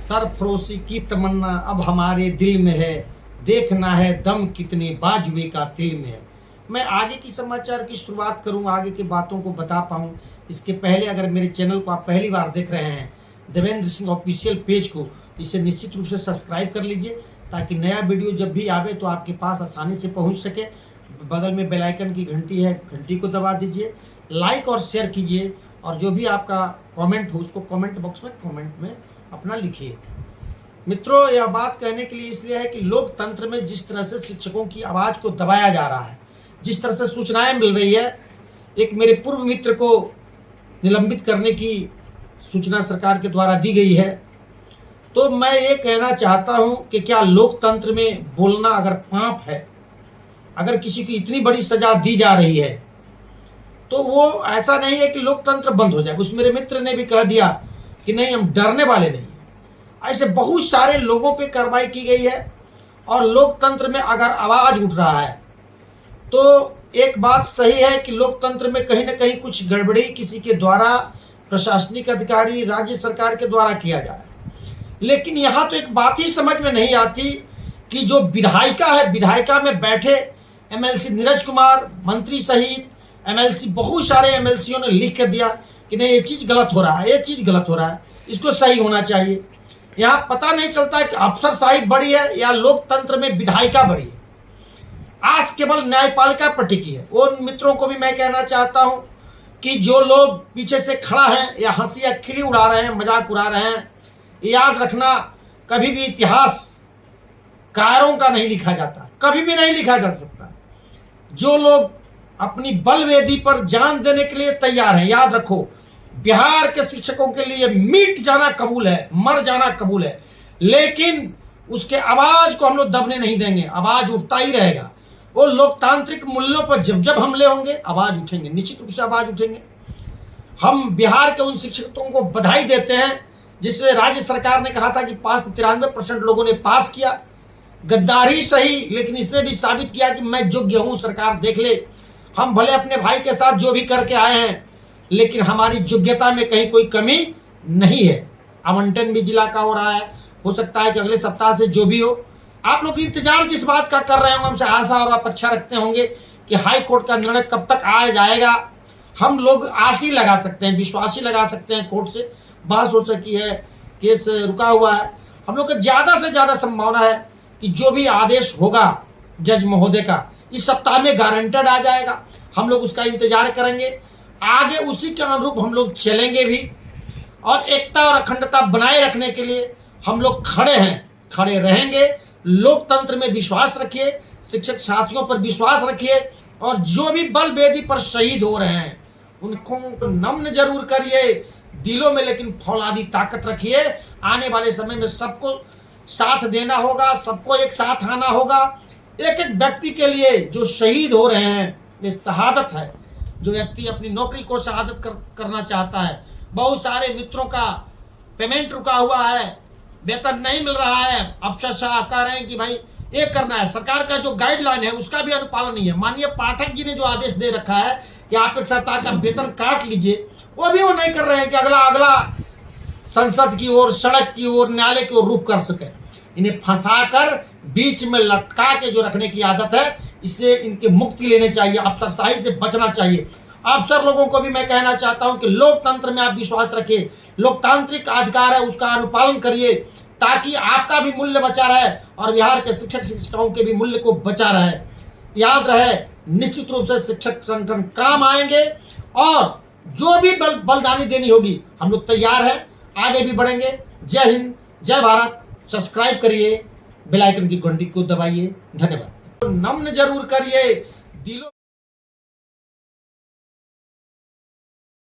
सरफरोशी की तमन्ना अब हमारे दिल में है, देखना है दम कितने बाजुए का तिल में है। मैं आगे की समाचार की शुरुआत करूं, आगे की बातों को बता पाऊं, इसके पहले अगर मेरे चैनल को आप पहली बार देख रहे हैं, देवेंद्र सिंह ऑफिशियल पेज को, इसे निश्चित रूप से सब्सक्राइब कर लीजिए ताकि नया वीडियो जब भी आवे तो आपके पास आसानी से पहुंच सके। बगल में बेल आइकन की घंटी है, घंटी को दबा दीजिए, लाइक और शेयर कीजिए, और जो भी आपका कमेंट हो उसको कमेंट बॉक्स में कमेंट में अपना लिखिए। मित्रों, यह बात कहने के लिए इसलिए है कि लोकतंत्र में जिस तरह से शिक्षकों की आवाज को दबाया जा रहा है, जिस तरह से सूचनाएं मिल रही है, एक मेरे पूर्व मित्र को निलंबित करने की सूचना सरकार के द्वारा दी गई है, तो मैं ये कहना चाहता हूं कि क्या लोकतंत्र में बोलना अगर पाप है, अगर किसी को इतनी बड़ी सजा दी जा रही है, तो वो ऐसा नहीं है कि लोकतंत्र बंद हो जाएगा। उस मेरे मित्र ने भी कह दिया कि नहीं, हम डरने वाले नहीं। ऐसे बहुत सारे लोगों पे कार्रवाई की गई है, और लोकतंत्र में अगर आवाज उठ रहा है तो एक बात सही है कि लोकतंत्र में कहीं ना कहीं कुछ गड़बड़ी किसी के द्वारा, प्रशासनिक अधिकारी, राज्य सरकार के द्वारा किया जा रहा है। लेकिन यहाँ तो एक बात ही समझ में नहीं आती कि जो विधायिका है, विधायिका में बैठे एमएलसी नीरज कुमार, मंत्री सहित एमएलसी, बहुत सारे एमएलसीओं ने लिख कर दिया कि नहीं, ये चीज गलत हो रहा है, ये चीज गलत हो रहा है, इसको सही होना चाहिए। यहाँ पता नहीं चलता कि अफसरशाही बड़ी है या लोकतंत्र में विधायिका बड़ी है। आज केवल न्यायपालिका पर टिकी है। उन मित्रों को भी मैं कहना चाहता हूं कि जो लोग पीछे से खड़ा है या हंसी या खिली उड़ा रहे हैं, मजाक उड़ा रहे हैं, याद रखना, कभी भी इतिहास कायरों का नहीं लिखा जाता, कभी भी नहीं लिखा जा सकता। जो लोग अपनी बलवेदी पर जान देने के लिए तैयार हैं, याद रखो, बिहार के शिक्षकों के लिए मिट जाना कबूल है, मर जाना कबूल है, लेकिन उसके आवाज को हम लोग दबने नहीं देंगे। आवाज उठता ही रहेगा। वो लोकतांत्रिक मूल्यों पर जब जब हमले होंगे, आवाज उठेंगे, निश्चित रूप से आवाज उठेंगे। हम बिहार के उन शिक्षकों को बधाई देते हैं जिसमें राज्य सरकार ने कहा था कि 93% लोगों ने पास किया। गद्दारी सही, लेकिन इसने भी साबित किया कि मैं योग्य हूं, सरकार देख ले। हम भले अपने भाई के साथ जो भी करके आए हैं, लेकिन हमारी योग्यता में कहीं कोई कमी नहीं है। आवंटन भी जिला का हो रहा है, हो सकता है कि अगले सप्ताह से जो भी हो। आप लोग इंतजार जिस बात का कर रहे होंगे, हमसे आशा और अपेक्षा रखते होंगे कि हाई कोर्ट का निर्णय कब तक आ जाएगा। हम लोग आस ही लगा सकते हैं, विश्वास ही लगा सकते हैं। कोर्ट से बहस हो सकी है, केस रुका हुआ है। हम लोग को ज्यादा से ज्यादा संभावना है कि जो भी आदेश होगा जज महोदय का, इस सप्ताह में गारंटेड आ जाएगा। हम लोग उसका इंतजार करेंगे, आगे उसी के अनुरूप हम लोग चलेंगे भी, और एकता और अखंडता बनाए रखने के लिए हम लोग खड़े हैं, खड़े रहेंगे। लोकतंत्र में विश्वास रखिए, शिक्षक साथियों पर विश्वास रखिए, और जो भी बल वेदी पर शहीद हो रहे हैं उनको नम्न जरूर करिए दिलों में, लेकिन फौलादी ताकत रखिए। आने वाले समय में सबको साथ देना होगा, सबको एक साथ आना होगा। एक एक व्यक्ति के लिए जो शहीद हो रहे हैं, ये शहादत है। जो व्यक्ति अपनी नौकरी को शहादत करना चाहता है, बहुत सारे मित्रों का पेमेंट रुका हुआ है, वेतन नहीं मिल रहा है, अफसरशाह कह रहे हैं कि भाई ये करना है, सरकार का जो गाइडलाइन है उसका भी अनुपालन नहीं है। माननीय पाठक जी ने जो आदेश दे रखा है कि आप एक सप्ताह का वेतन काट लीजिए, वो भी वो नहीं कर रहे हैं कि अगला संसद की ओर, सड़क की ओर, न्यायालय की ओर रुख कर सके। इन्हें फंसाकर बीच में लटका के जो रखने की आदत है, इससे इनके मुक्ति लेने चाहिए, अफसरशाही से बचना चाहिए। अफसर लोगों को भी मैं कहना चाहता हूं कि लोकतंत्र में आप विश्वास रखिए, लोकतांत्रिक अधिकार है उसका अनुपालन करिए, ताकि आपका भी मूल्य बचा रहे और बिहार के शिक्षक शिक्षिकाओं के भी मूल्य को बचा रहे। याद रहे, निश्चित रूप से शिक्षक संगठन काम आएंगे, और जो भी बलिदानी देनी होगी हम लोग तैयार हैं, आगे भी बढ़ेंगे। जय हिंद, जय भारत। सब्सक्राइब करिए, बेल आइकन की घंटी को दबाइए। धन्यवाद। नम्न जरूर करिए दिलों